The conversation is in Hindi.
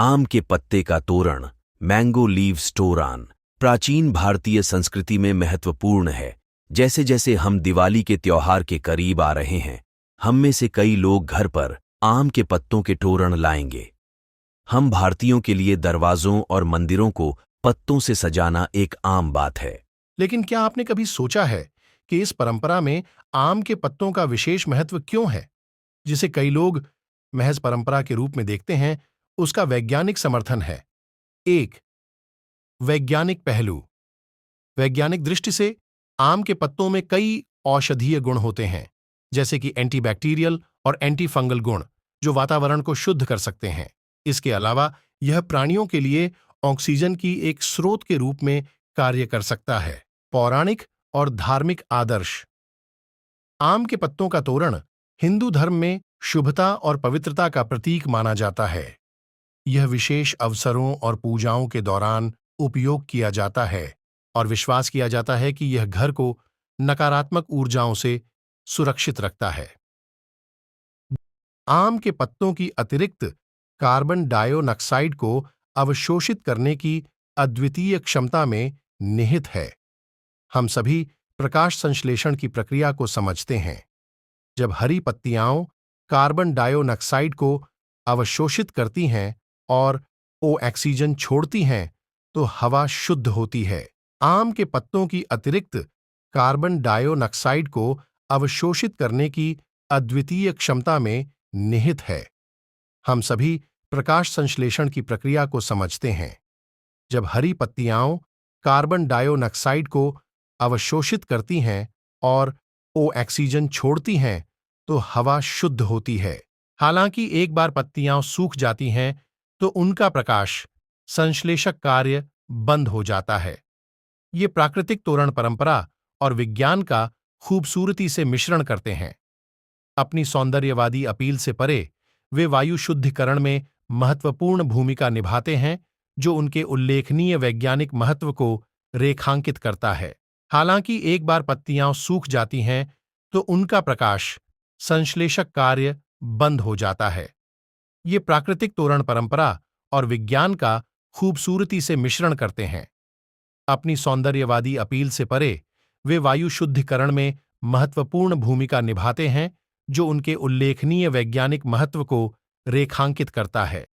आम के पत्ते का तोरण, मैंगो लीव्स तोरण, प्राचीन भारतीय संस्कृति में महत्वपूर्ण है। जैसे जैसे हम दिवाली के त्योहार के करीब आ रहे हैं, हम में से कई लोग घर पर आम के पत्तों के तोरण लाएंगे। हम भारतीयों के लिए दरवाजों और मंदिरों को पत्तों से सजाना एक आम बात है। लेकिन क्या आपने कभी सोचा है कि इस परंपरा में आम के पत्तों का विशेष महत्व क्यों है, जिसे कई लोग महज परंपरा के रूप में देखते हैं? उसका वैज्ञानिक समर्थन है। एक, वैज्ञानिक पहलू। वैज्ञानिक दृष्टि से आम के पत्तों में कई औषधीय गुण होते हैं, जैसे कि एंटीबैक्टीरियल और एंटी फंगल गुण, जो वातावरण को शुद्ध कर सकते हैं। इसके अलावा यह प्राणियों के लिए ऑक्सीजन की एक स्रोत के रूप में कार्य कर सकता है। पौराणिक और धार्मिक आदर्श। आम के पत्तों का तोरण हिंदू धर्म में शुभता और पवित्रता का प्रतीक माना जाता है। यह विशेष अवसरों और पूजाओं के दौरान उपयोग किया जाता है और विश्वास किया जाता है कि यह घर को नकारात्मक ऊर्जाओं से सुरक्षित रखता है। आम के पत्तों की अतिरिक्त कार्बन डाइऑक्साइड को अवशोषित करने की अद्वितीय क्षमता में निहित है। हम सभी प्रकाश संश्लेषण की प्रक्रिया को समझते हैं। जब हरी पत्तियां कार्बन डाइऑक्साइड को अवशोषित करती हैं और ऑक्सीजन छोड़ती हैं, तो हवा शुद्ध होती है। आम के पत्तों की अतिरिक्त कार्बन डाइऑक्साइड को अवशोषित करने की अद्वितीय क्षमता में निहित है। हम सभी प्रकाश संश्लेषण की प्रक्रिया को समझते हैं। जब हरी पत्तियां कार्बन डाइऑक्साइड को अवशोषित करती हैं और ऑक्सीजन छोड़ती हैं, तो हवा शुद्ध होती है। हालांकि एक बार पत्तियां सूख जाती हैं, तो उनका प्रकाश संश्लेषक कार्य बंद हो जाता है। ये प्राकृतिक तोरण परंपरा और विज्ञान का खूबसूरती से मिश्रण करते हैं। अपनी सौंदर्यवादी अपील से परे, वे वायु शुद्धिकरण में महत्वपूर्ण भूमिका निभाते हैं, जो उनके उल्लेखनीय वैज्ञानिक महत्व को रेखांकित करता है। हालांकि एक बार पत्तियां सूख जाती हैं, तो उनका प्रकाश संश्लेषक कार्य बंद हो जाता है। ये प्राकृतिक तोरण परंपरा और विज्ञान का खूबसूरती से मिश्रण करते हैं। अपनी सौंदर्यवादी अपील से परे, वे वायु शुद्धिकरण में महत्वपूर्ण भूमिका निभाते हैं, जो उनके उल्लेखनीय वैज्ञानिक महत्व को रेखांकित करता है।